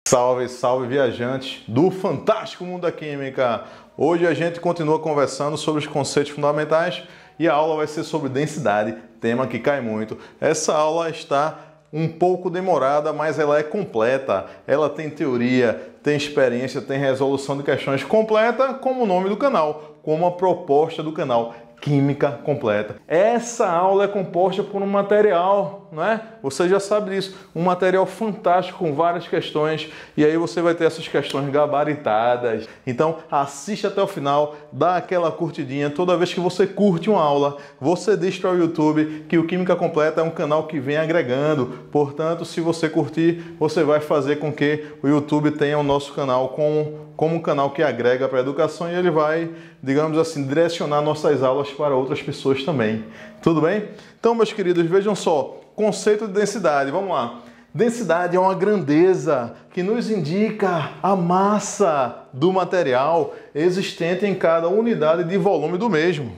Salve, salve viajantes do fantástico mundo da química! Hoje a gente continua conversando sobre os conceitos fundamentais e a aula vai ser sobre densidade, tema que cai muito. Essa aula está um pouco demorada, mas ela é completa. Ela tem teoria, tem experiência, tem resolução de questões completa, como o nome do canal, como a proposta do canal. Química completa. Essa aula é composta por um material, não é? Você já sabe disso, um material fantástico com várias questões e aí você vai ter essas questões gabaritadas. Então assista até o final, dá aquela curtidinha. Toda vez que você curte uma aula, você diz para o YouTube que o Química Completa é um canal que vem agregando. Portanto, se você curtir, você vai fazer com que o YouTube tenha o nosso canal como um canal que agrega para a educação e ele vai, digamos assim, direcionar nossas aulas para outras pessoas também. Tudo bem? Então, meus queridos, vejam só, conceito de densidade, vamos lá. Densidade é uma grandeza que nos indica a massa do material existente em cada unidade de volume do mesmo.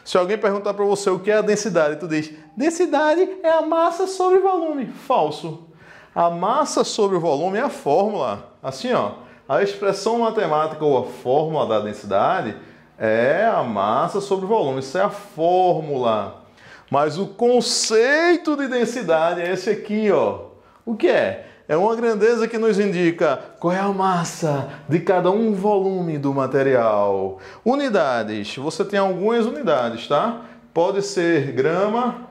Se alguém perguntar para você o que é a densidade, tu diz, densidade é a massa sobre volume. Falso. A massa sobre o volume é a fórmula. Assim, ó, a expressão matemática ou a fórmula da densidade é a massa sobre o volume. Isso é a fórmula. Mas o conceito de densidade é esse aqui, ó. O que é? É uma grandeza que nos indica qual é a massa de cada um volume do material. Unidades. Você tem algumas unidades, tá? Pode ser grama,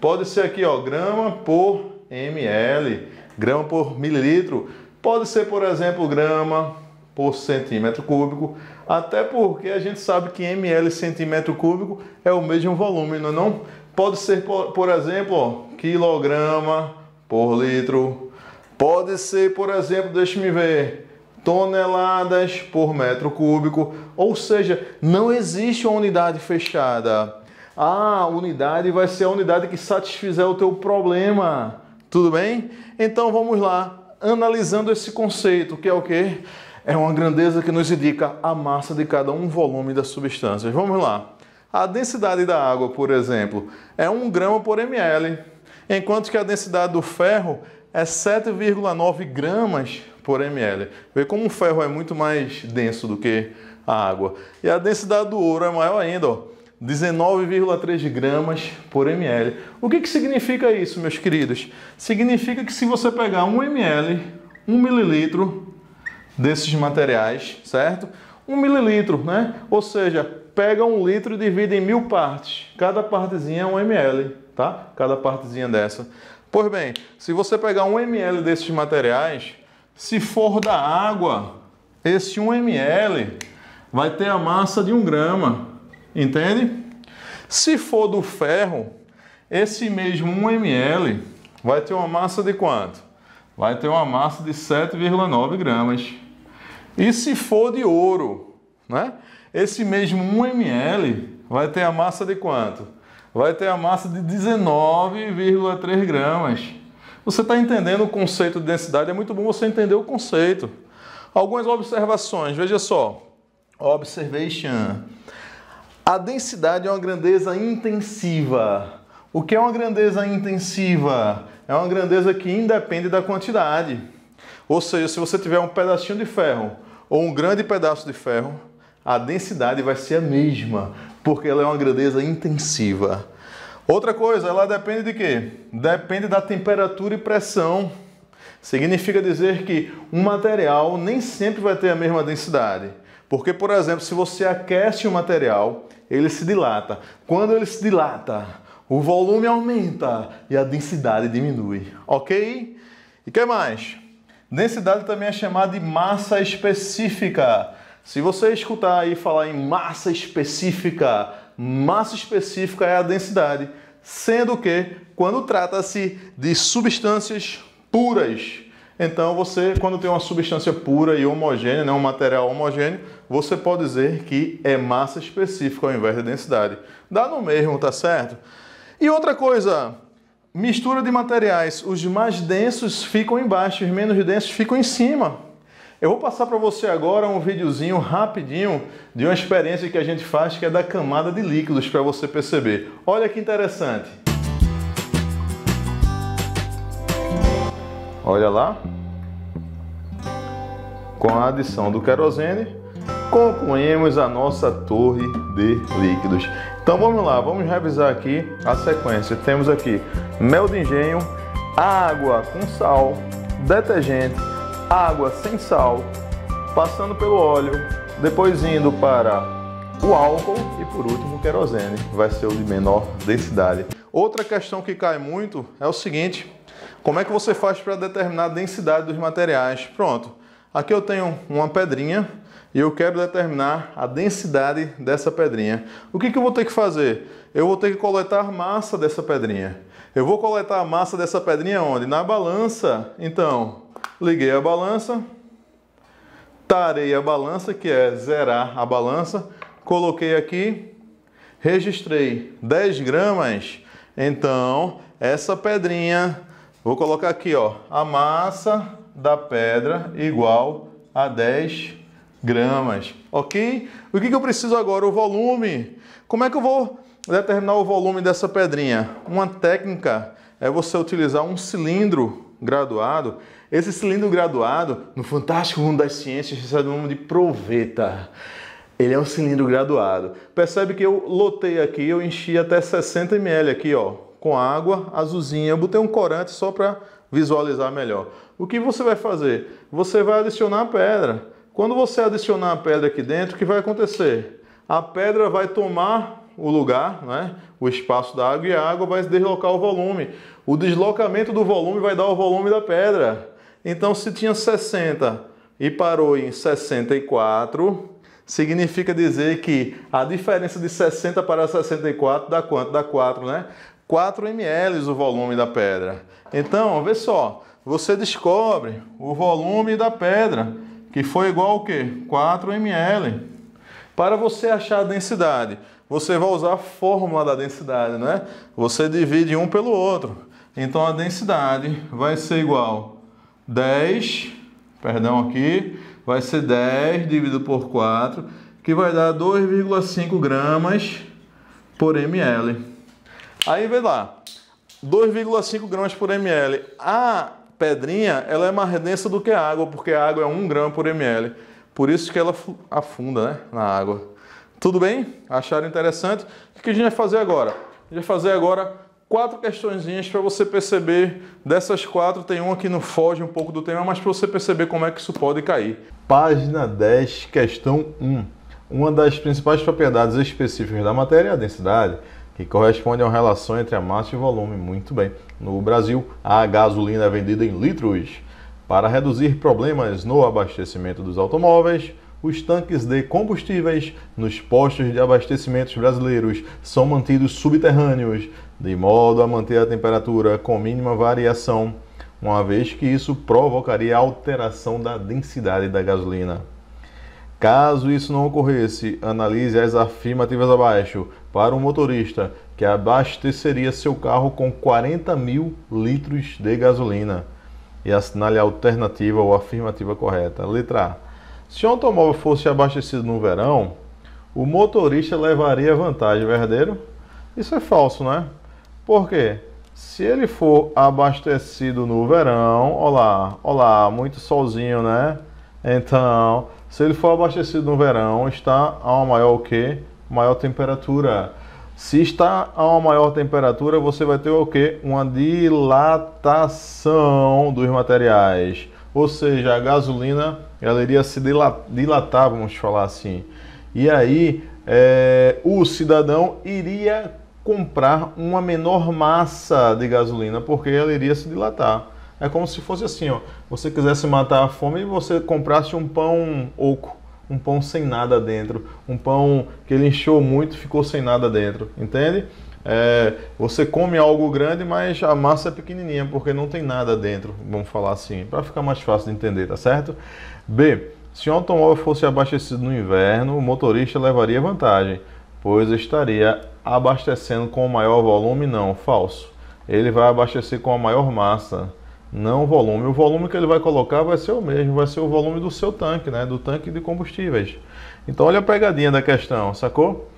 pode ser aqui, ó, grama por ml, grama por mililitro. Pode ser, por exemplo, grama por centímetro cúbico, até porque a gente sabe que ml centímetro cúbico é o mesmo volume, não é não? Pode ser, por exemplo, ó, quilograma por litro. Pode ser, por exemplo, deixa-me ver, toneladas por metro cúbico. Ou seja, não existe uma unidade fechada. A unidade vai ser a unidade que satisfizer o teu problema. Tudo bem? Então vamos lá, analisando esse conceito, que é o quê? É uma grandeza que nos indica a massa de cada um volume das substâncias. Vamos lá. A densidade da água, por exemplo, é 1 grama por ml, enquanto que a densidade do ferro é 7,9 gramas por ml. Vê como o ferro é muito mais denso do que a água. E a densidade do ouro é maior ainda, ó, 19,3 gramas por ml. O que significa isso, meus queridos? Significa que se você pegar 1 ml, 1 mililitro desses materiais, certo? 1 mililitro, né? Ou seja, pega 1 litro e divide em 1000 partes. Cada partezinha é 1 ml, tá? Cada partezinha dessa. Pois bem, se você pegar 1 ml desses materiais, se for da água, esse 1 ml vai ter a massa de 1 grama. Entende? Se for do ferro, esse mesmo 1 ml vai ter uma massa de quanto? Vai ter uma massa de 7,9 gramas. E se for de ouro, né? Esse mesmo 1 ml vai ter a massa de quanto? Vai ter a massa de 19,3 gramas. Você está entendendo o conceito de densidade? É muito bom você entender o conceito. Algumas observações, veja só. Observation. A densidade é uma grandeza intensiva. O que é uma grandeza intensiva? É uma grandeza que independe da quantidade. Ou seja, se você tiver um pedacinho de ferro ou um grande pedaço de ferro, a densidade vai ser a mesma, porque ela é uma grandeza intensiva. Outra coisa, ela depende de quê? Depende da temperatura e pressão. Significa dizer que um material nem sempre vai ter a mesma densidade. Porque, por exemplo, se você aquece o material, ele se dilata. Quando ele se dilata, o volume aumenta e a densidade diminui. Ok? E o que mais? Densidade também é chamada de massa específica. Se você escutar aí falar em massa específica é a densidade. Sendo que, quando trata-se de substâncias puras, então você, quando tem uma substância pura e homogênea, né, um material homogêneo, você pode dizer que é massa específica ao invés de densidade. Dá no mesmo, tá certo? E outra coisa, mistura de materiais. Os mais densos ficam embaixo, os menos densos ficam em cima. Eu vou passar para você agora um videozinho rapidinho de uma experiência que a gente faz, que é da camada de líquidos, para você perceber. Olha que interessante. Olha lá. Com a adição do querosene, concluímos a nossa torre de líquidos. Então vamos lá, vamos revisar aqui a sequência. Temos aqui mel de engenho, água com sal, detergente, água sem sal, passando pelo óleo, depois indo para o álcool e por último o querosene, vai ser o de menor densidade. Outra questão que cai muito é o seguinte: como é que você faz para determinar a densidade dos materiais? Pronto, aqui eu tenho uma pedrinha e eu quero determinar a densidade dessa pedrinha. O que eu vou ter que fazer? Eu vou ter que coletar a massa dessa pedrinha. Eu vou coletar a massa dessa pedrinha onde? Na balança. Então, liguei a balança, tarei a balança, que é zerar a balança, coloquei aqui, registrei 10 gramas. Então, essa pedrinha, vou colocar aqui, ó, a massa da pedra igual a 10 gramas, ok? O que eu preciso agora? O volume. Como é que eu vou determinar o volume dessa pedrinha? Uma técnica é você utilizar um cilindro graduado. Esse cilindro graduado, no fantástico mundo das ciências, recebe o nome de proveta. Ele é um cilindro graduado. Percebe que eu lotei aqui, eu enchi até 60 ml aqui, ó, com água azulzinha. Eu botei um corante só para visualizar melhor. O que você vai fazer? Você vai adicionar a pedra. Quando você adicionar a pedra aqui dentro, o que vai acontecer? A pedra vai tomar o lugar, né, o espaço da água, e a água vai deslocar o volume. O deslocamento do volume vai dar o volume da pedra. Então, se tinha 60 e parou em 64, significa dizer que a diferença de 60 para 64 dá quanto? Dá 4, né? 4 ml o volume da pedra. Então, vê só, você descobre o volume da pedra, que foi igual ao quê? 4 ml. Para você achar a densidade, você vai usar a fórmula da densidade, né? Você divide um pelo outro. Então, a densidade vai ser igual a 10, vai ser 10 dividido por 4, que vai dar 2,5 gramas por ml. Aí, vê lá, 2,5 gramas por ml. A pedrinha, ela é mais densa do que a água, porque a água é 1 grama por ml. Por isso que ela afunda, né, na água. Tudo bem? Acharam interessante? O que a gente vai fazer agora? A gente vai fazer agora 4 questõezinhas para você perceber. Dessas 4, tem uma que não foge um pouco do tema, mas para você perceber como é que isso pode cair. Página 10, questão 1. Uma das principais propriedades específicas da matéria é a densidade, que corresponde a uma relação entre a massa e o volume. Muito bem. No Brasil, a gasolina é vendida em litros. Para reduzir problemas no abastecimento dos automóveis, os tanques de combustíveis nos postos de abastecimentos brasileiros são mantidos subterrâneos, de modo a manter a temperatura com mínima variação, uma vez que isso provocaria alteração da densidade da gasolina. Caso isso não ocorresse, analise as afirmativas abaixo para um motorista que abasteceria seu carro com 40.000 litros de gasolina e assinale a alternativa ou afirmativa correta. Letra A. Se o automóvel fosse abastecido no verão, o motorista levaria vantagem, verdadeiro? Isso é falso, né? Por quê? Se ele for abastecido no verão, olá, muito solzinho, né? Então, se ele for abastecido no verão, está a uma maior o quê? Maior temperatura. Se está a uma maior temperatura, você vai ter o quê? Uma dilatação dos materiais. Ou seja, a gasolina ela iria se dilatar, vamos falar assim. E aí, o cidadão iria comprar uma menor massa de gasolina, porque ela iria se dilatar. É como se fosse assim, ó, você quisesse matar a fome e você comprasse um pão oco, um pão sem nada dentro, um pão que ele inchou muito e ficou sem nada dentro, entende? Você come algo grande, mas a massa é pequenininha, porque não tem nada dentro, vamos falar assim, para ficar mais fácil de entender, tá certo? B. Se um automóvel fosse abastecido no inverno, o motorista levaria vantagem, pois estaria abastecendo com maior volume. Não, falso. Ele vai abastecer com a maior massa, não o volume. O volume que ele vai colocar vai ser o mesmo, vai ser o volume do seu tanque, né? Do tanque de combustíveis. Então olha a pegadinha da questão, sacou?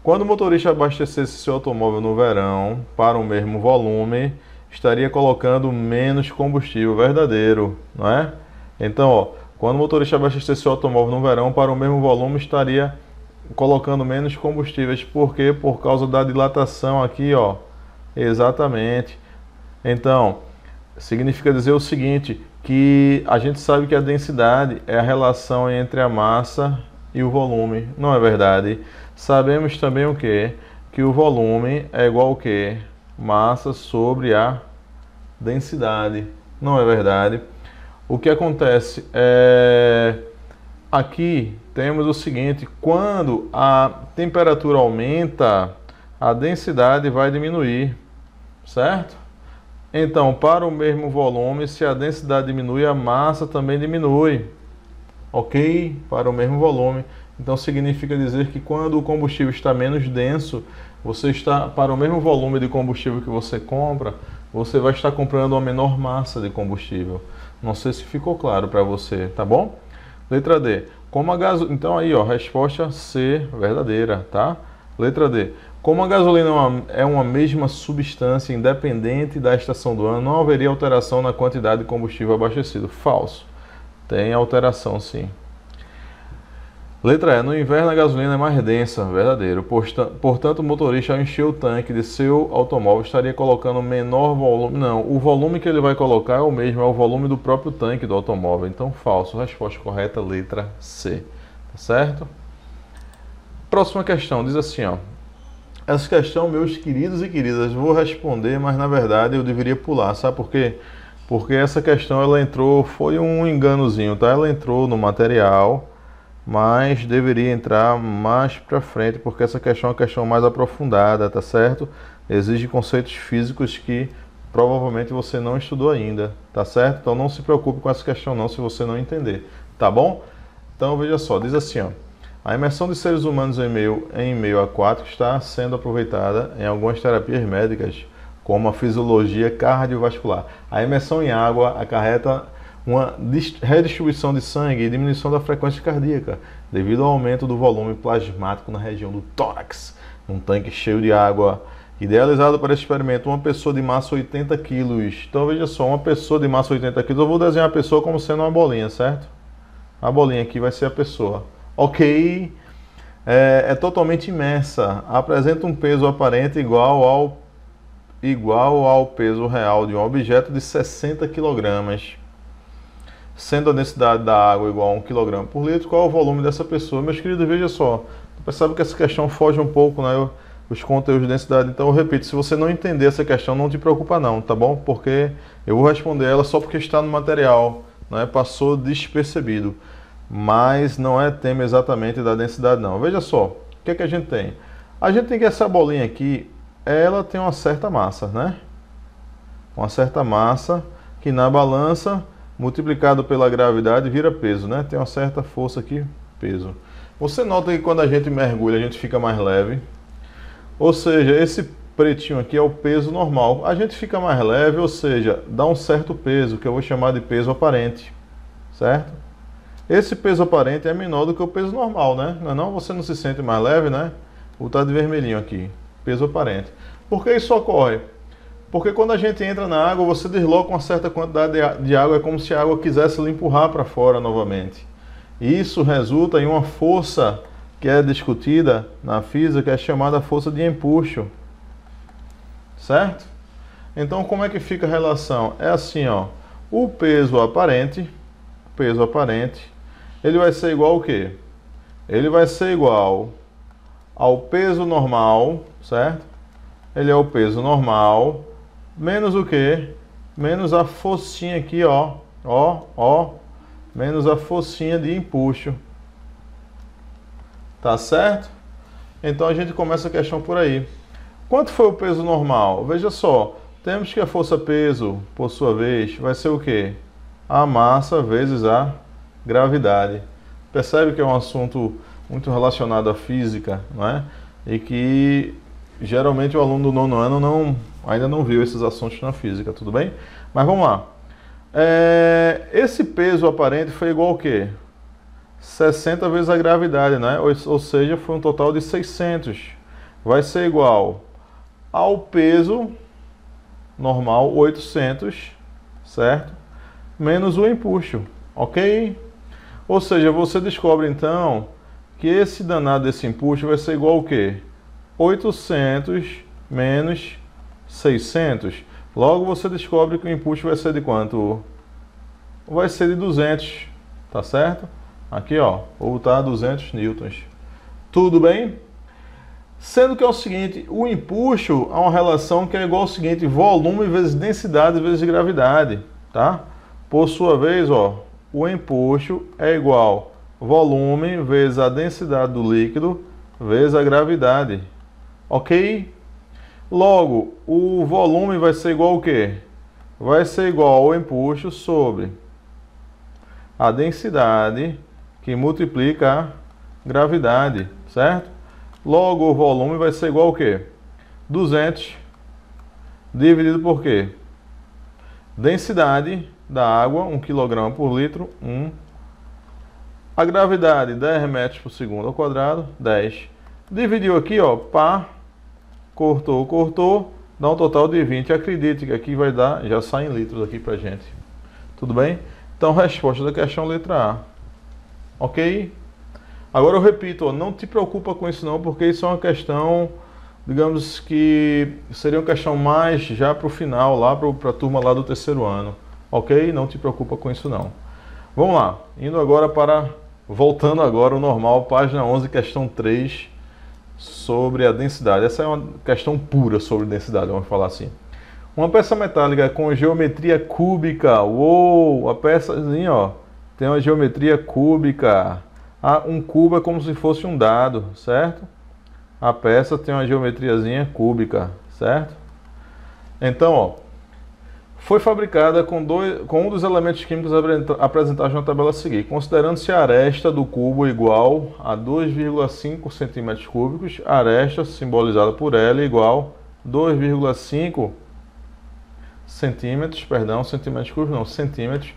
Quando o motorista abastecesse seu automóvel no verão para o mesmo volume, estaria colocando menos combustível, verdadeiro, não é? Então, ó, Quando o motorista abastecer seu automóvel no verão para o mesmo volume, estaria colocando menos combustíveis. Por quê? Por causa da dilatação aqui, ó. Exatamente. Então, significa dizer o seguinte, que a gente sabe que a densidade é a relação entre a massa e o volume. Não é verdade? Sabemos também o quê? Que o volume é igual ao quê? Massa sobre a densidade. Não é verdade? O que acontece é... Aqui temos o seguinte, quando a temperatura aumenta, a densidade vai diminuir, certo? Então, para o mesmo volume, se a densidade diminui, a massa também diminui, ok? Para o mesmo volume. Então, significa dizer que quando o combustível está menos denso, você está, para o mesmo volume de combustível que você compra, você vai estar comprando uma menor massa de combustível. Não sei se ficou claro para você, tá bom? Letra D. Como a gasolina... Então aí, ó, resposta C, verdadeira, tá? Letra D. Como a gasolina é uma mesma substância independente da estação do ano, não haveria alteração na quantidade de combustível abastecido. Falso. Tem alteração, sim. Letra E. No inverno a gasolina é mais densa. Verdadeiro. Portanto, o motorista, ao encher o tanque de seu automóvel, estaria colocando menor volume. Não, o volume que ele vai colocar é o mesmo, é o volume do próprio tanque do automóvel. Então, falso. Resposta correta, letra C. Tá certo? Próxima questão. Diz assim, ó. Essa questão, meus queridos e queridas, vou responder, mas na verdade eu deveria pular. Sabe por quê? Porque essa questão, ela entrou, foi um enganozinho, tá? Ela entrou no material, mas deveria entrar mais para frente, porque essa questão é uma questão mais aprofundada, tá certo? Exige conceitos físicos que provavelmente você não estudou ainda, tá certo? Então não se preocupe com essa questão não, se você não entender, tá bom? Então veja só, diz assim, ó. A imersão de seres humanos em meio aquático está sendo aproveitada em algumas terapias médicas, como a fisiologia cardiovascular. A imersão em água acarreta uma redistribuição de sangue e diminuição da frequência cardíaca, devido ao aumento do volume plasmático na região do tórax. Um tanque cheio de água, idealizado para esse experimento, uma pessoa de massa 80 kg. Então veja só, uma pessoa de massa 80 kg, eu vou desenhar a pessoa como sendo uma bolinha, certo? A bolinha aqui vai ser a pessoa. Ok, é totalmente imersa, apresenta um peso aparente igual ao peso real de um objeto de 60 kg. Sendo a densidade da água igual a 1 kg por litro, qual é o volume dessa pessoa? Meus queridos, veja só, você percebe que essa questão foge um pouco, né, os conteúdos de densidade. Então eu repito, se você não entender essa questão, não te preocupa não, tá bom? Porque eu vou responder ela só porque está no material, né, passou despercebido. Mas não é tema exatamente da densidade não. Veja só, o que é que a gente tem? A gente tem que essa bolinha aqui, ela tem uma certa massa, né? Uma certa massa que na balança, multiplicado pela gravidade, vira peso, né? Tem uma certa força aqui, peso. Você nota que quando a gente mergulha, a gente fica mais leve. Ou seja, esse pretinho aqui é o peso normal. A gente fica mais leve, ou seja, dá um certo peso, que eu vou chamar de peso aparente, certo? Esse peso aparente é menor do que o peso normal, né? Não, você não se sente mais leve, né? Vou botar de vermelhinho aqui, peso aparente. Por que isso ocorre? Porque quando a gente entra na água, você desloca uma certa quantidade de água, é como se a água quisesse lhe empurrar para fora novamente. Isso resulta em uma força que é discutida na física, que é chamada força de empuxo. Certo? Então, como é que fica a relação? É assim, ó. O peso aparente, ele vai ser igual ao quê? Ele vai ser igual ao peso normal, certo? Ele é o peso normal, menos o quê? Menos a forcinha aqui, ó. Menos a forcinha de empuxo. Tá certo? Então a gente começa a questão por aí. Quanto foi o peso normal? Veja só, temos que a força-peso, por sua vez, vai ser o quê? A massa vezes a gravidade. Percebe que é um assunto muito relacionado à física, não é? E que geralmente o aluno do nono ano ainda não viu esses assuntos na física, tudo bem? Mas vamos lá. Esse peso aparente foi igual ao quê? 60 vezes a gravidade, né? Ou seja, foi um total de 600. Vai ser igual ao peso normal, 800, certo? Menos o empuxo, ok? Ou seja, você descobre então que esse danado desse empuxo vai ser igual ao quê? 800 menos 600. Logo você descobre que o empuxo vai ser de quanto? Vai ser de 200, tá certo? Aqui, ó, vou botar 200 newtons. Tudo bem? Sendo que é o seguinte, o empuxo há uma relação que é igual ao seguinte, volume vezes densidade vezes gravidade, tá? Por sua vez, ó, o empuxo é igual volume vezes a densidade do líquido vezes a gravidade, ok? Logo, o volume vai ser igual ao quê? Vai ser igual ao empuxo sobre a densidade que multiplica a gravidade, certo? Logo, o volume vai ser igual ao quê? 200 dividido por quê? Densidade da água, 1 kg por litro, 1. A gravidade, 10 metros por segundo ao quadrado, 10. Dividiu aqui, ó, pá, cortou, dá um total de 20. Acredite que aqui vai dar, já sai em litros aqui pra gente. Tudo bem? Então, resposta da questão letra A. Ok? Agora eu repito, ó, não te preocupa com isso não, porque isso é uma questão, digamos que seria uma questão mais já para o final, lá para a turma lá do terceiro ano. Ok? Não te preocupa com isso não. Vamos lá, voltando agora ao normal, página 11, questão 3, sobre a densidade. Essa é uma questão pura sobre densidade, vamos falar assim. Uma peça metálica com geometria cúbica, uou, a peçazinha, ó, tem uma geometria cúbica. Um cubo é como se fosse um dado, certo? A peça tem uma geometriazinha cúbica, certo? Então, ó, foi fabricada com um dos elementos químicos apresentados na tabela a seguir, considerando-se a aresta do cubo igual a 2,5 centímetros cúbicos, a aresta simbolizada por L igual a 2,5 centímetros, centímetros cúbicos não, centímetros,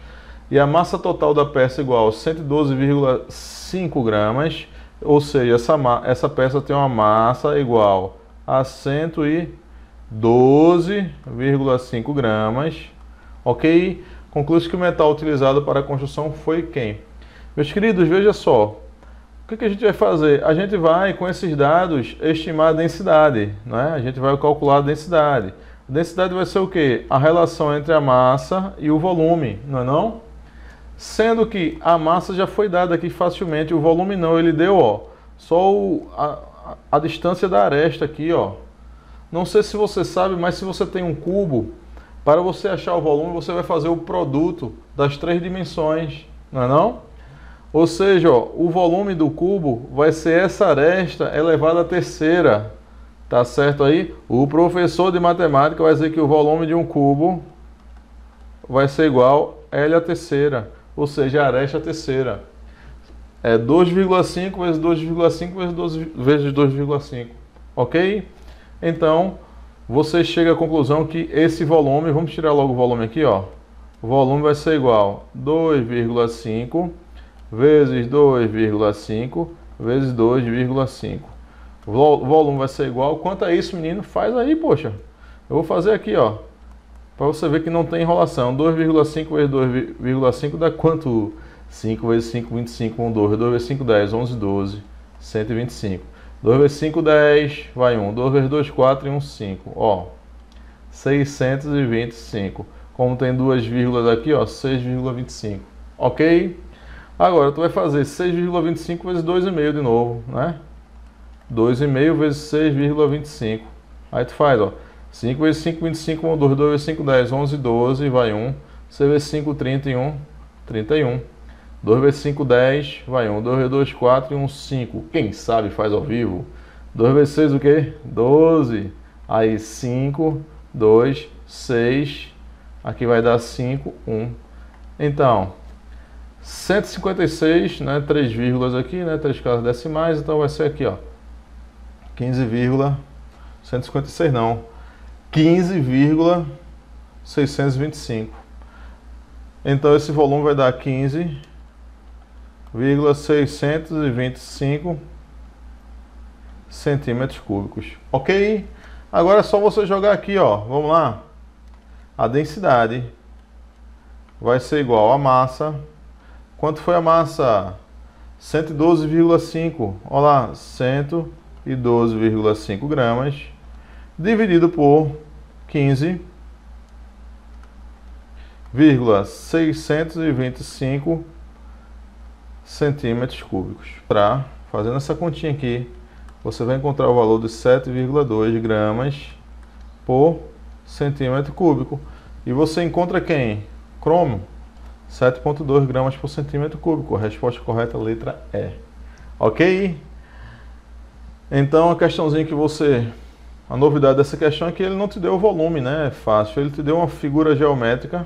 e a massa total da peça igual a 112,5 gramas, ou seja, essa peça tem uma massa igual a 112,5 gramas, ok? Conclui-se que o metal utilizado para a construção foi quem? Meus queridos, veja só, o que a gente vai fazer? A gente vai, com esses dados, estimar a densidade, né? A gente vai calcular a densidade. A densidade vai ser o quê? A relação entre a massa e o volume, não é não? Sendo que a massa já foi dada aqui facilmente, o volume não, ele deu, ó, só a distância da aresta aqui, ó. Não sei se você sabe, mas se você tem um cubo, para você achar o volume, você vai fazer o produto das 3 dimensões, não é não? Ou seja, ó, o volume do cubo vai ser essa aresta elevada à terceira, tá certo aí? O professor de matemática vai dizer que o volume de um cubo vai ser igual a L à terceira. Ou seja, a aresta terceira. É 2,5 vezes 2,5 vezes 2,5. Ok? Então, você chega à conclusão que esse volume, vamos tirar logo o volume aqui, ó. O volume vai ser igual a 2,5 vezes 2,5 vezes 2,5. O volume vai ser igual. Quanto a isso, menino? Faz aí, poxa. Eu vou fazer aqui, ó. Para você ver que não tem enrolação. 2,5 vezes 2,5 dá quanto? 5 vezes 5, 25, 1, 2. 2 vezes 5, 10, 11, 12, 125. 2 vezes 5, 10, vai 1. 2 vezes 2, 4 e 1, 5. Ó, 625. Como tem duas vírgulas aqui, ó, 6,25. Ok? Agora, tu vai fazer 6,25 vezes 2,5 de novo, né? 2,5 vezes 6,25. Aí tu faz, ó. 5 vezes 5, 25, 1, 2, 2 vezes 5, 10, 11, 12, vai 1. 6 vezes 5, 31, 31. 2 vezes 5, 10, vai 1. 2 vezes 2, 4 e 1, 5. Quem sabe faz ao vivo. 2 vezes 6 o quê? 12. Aí 5, 2, 6. Aqui vai dar 5, 1. Então, 156, né? 3 vírgulas aqui, né? 3 casas decimais. Então vai ser aqui, ó. 156 não. 15,625. Então esse volume vai dar 15,625 centímetros cúbicos. Ok? Agora é só você jogar aqui, ó. Vamos lá. A densidade vai ser igual a massa. Quanto foi a massa? 112,5. Olha lá, 112,5 gramas dividido por 15,625 centímetros cúbicos. Fazendo essa continha aqui, você vai encontrar o valor de 7,2 gramas por centímetro cúbico. E você encontra quem? Cromo. 7,2 gramas por centímetro cúbico. A resposta correta, letra E. Ok? Então, a questãozinha que você... A novidade dessa questão é que ele não te deu o volume, né? É fácil. Ele te deu uma figura geométrica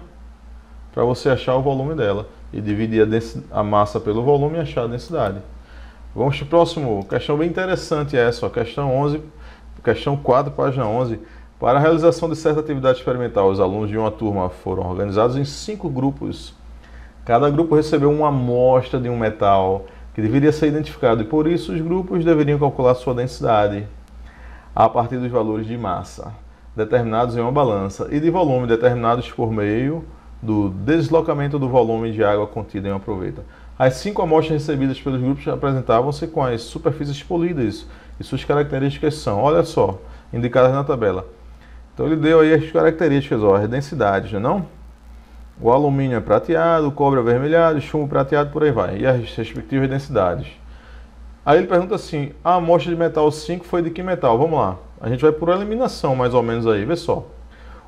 para você achar o volume dela. E dividir a massa pelo volume e achar a densidade. Vamos para o próximo. Questão bem interessante essa. Ó. Questão 11, questão 4, página 11. Para a realização de certa atividade experimental, os alunos de uma turma foram organizados em 5 grupos. Cada grupo recebeu uma amostra de um metal que deveria ser identificado e por isso os grupos deveriam calcular sua densidade a partir dos valores de massa determinados em uma balança e de volume determinados por meio do deslocamento do volume de água contida em uma proveta. As 5 amostras recebidas pelos grupos apresentavam-se com as superfícies polidas e suas características são, olha só, indicadas na tabela. Então ele deu aí as características, ó, as densidades, não é não? O alumínio é prateado, o cobre é avermelhado, o chumbo prateado, por aí vai. E as respectivas densidades. Aí ele pergunta assim, a amostra de metal 5 foi de que metal? Vamos lá. A gente vai por eliminação, mais ou menos aí, vê só.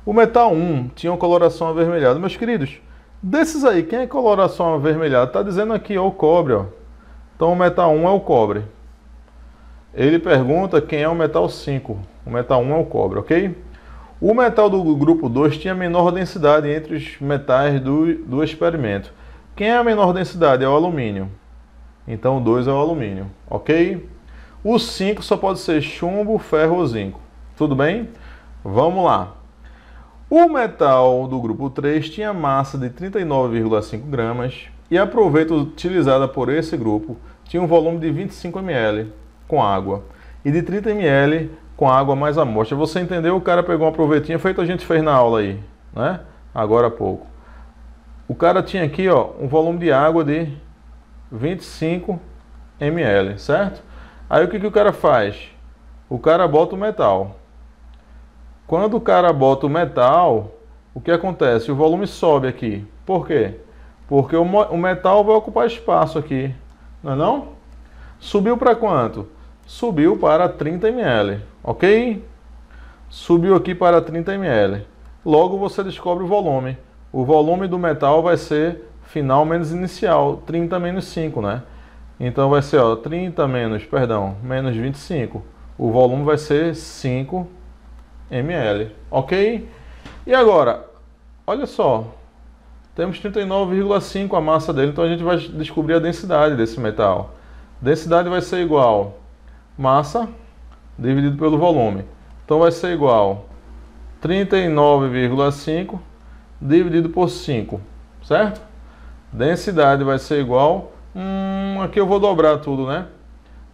O metal 1 tinha uma coloração avermelhada. Meus queridos, desses aí, quem é coloração avermelhada? Está dizendo aqui, ó, o cobre, ó. Então o metal 1 é o cobre. Ele pergunta quem é o metal 5. O metal 1 é o cobre, ok? O metal do grupo 2 tinha menor densidade entre os metais do experimento. Quem é a menor densidade? É o alumínio. Então o 2 é o alumínio, ok? O 5 só pode ser chumbo, ferro ou zinco. Tudo bem? Vamos lá. O metal do grupo 3 tinha massa de 39,5 gramas e a proveta utilizada por esse grupo tinha um volume de 25 ml com água e de 30 ml com água mais amostra. Você entendeu? O cara pegou uma provetinha, feito a gente fez na aula aí, né? Agora há pouco. O cara tinha aqui, ó, um volume de água de 25 ml, certo? Aí o que o cara faz? O cara bota o metal. Quando o cara bota o metal, o que acontece? O volume sobe aqui. Por quê? Porque o metal vai ocupar espaço aqui, não é não? Subiu para quanto? Subiu para 30 ml, ok? Subiu aqui para 30 ml. Logo você descobre o volume. O volume do metal vai ser final menos inicial, 30 menos 5, né? Então vai ser, ó, 30 menos 25. O volume vai ser 5 ml, ok? E agora, olha só, temos 39,5 a massa dele, então a gente vai descobrir a densidade desse metal. Densidade vai ser igual massa dividido pelo volume. Então vai ser igual 39,5 dividido por 5, certo? Densidade vai ser igual... aqui eu vou dobrar tudo, né?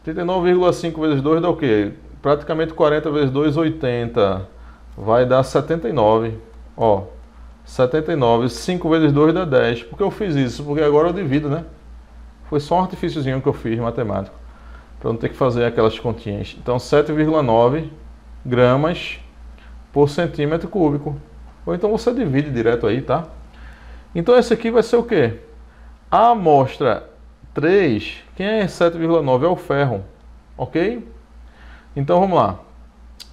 39,5 vezes 2 dá o quê? Praticamente 40 vezes 2, 80. Vai dar 79. Ó, 79. 5 vezes 2 dá 10. Por que eu fiz isso? Porque agora eu divido, né? Foi só um artifíciozinho que eu fiz, matemático. Para não ter que fazer aquelas continhas. Então, 7,9 gramas por centímetro cúbico. Ou então você divide direto aí, tá? Então, esse aqui vai ser o quê? A amostra 3, quem é 7,9? É o ferro, ok? Então, vamos lá.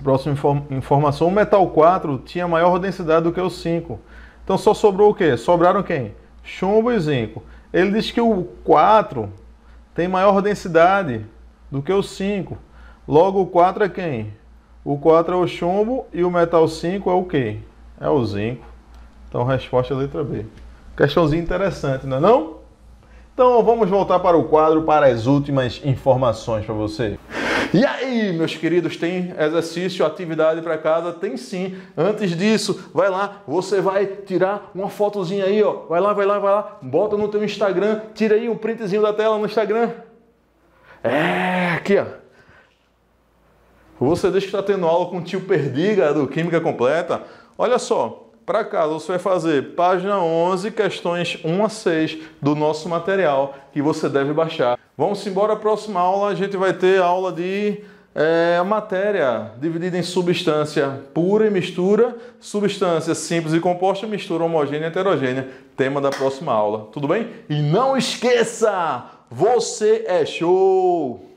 Próxima informação. O metal 4 tinha maior densidade do que o 5. Então, só sobrou o quê? Sobraram quem? Chumbo e zinco. Ele diz que o 4 tem maior densidade do que o 5. Logo, o 4 é quem? O 4 é o chumbo e o metal 5 é o quê? É o zinco. Então, a resposta é a letra B. Questãozinha interessante, não é não? Então, vamos voltar para o quadro, para as últimas informações para você. E aí, meus queridos, tem exercício, atividade para casa? Tem sim. Antes disso, vai lá, você vai tirar uma fotozinha aí, ó. Vai lá, bota no teu Instagram, tira aí um printzinho da tela no Instagram. Aqui, ó. Você deixa que está tendo aula com o tio Perdiga do Química Completa. Olha só, para casa você vai fazer página 11, questões 1 a 6 do nosso material que você deve baixar. Vamos embora, a próxima aula a gente vai ter aula de matéria dividida em substância pura e mistura, substância simples e composta, mistura homogênea e heterogênea, tema da próxima aula. Tudo bem? E não esqueça, você é show!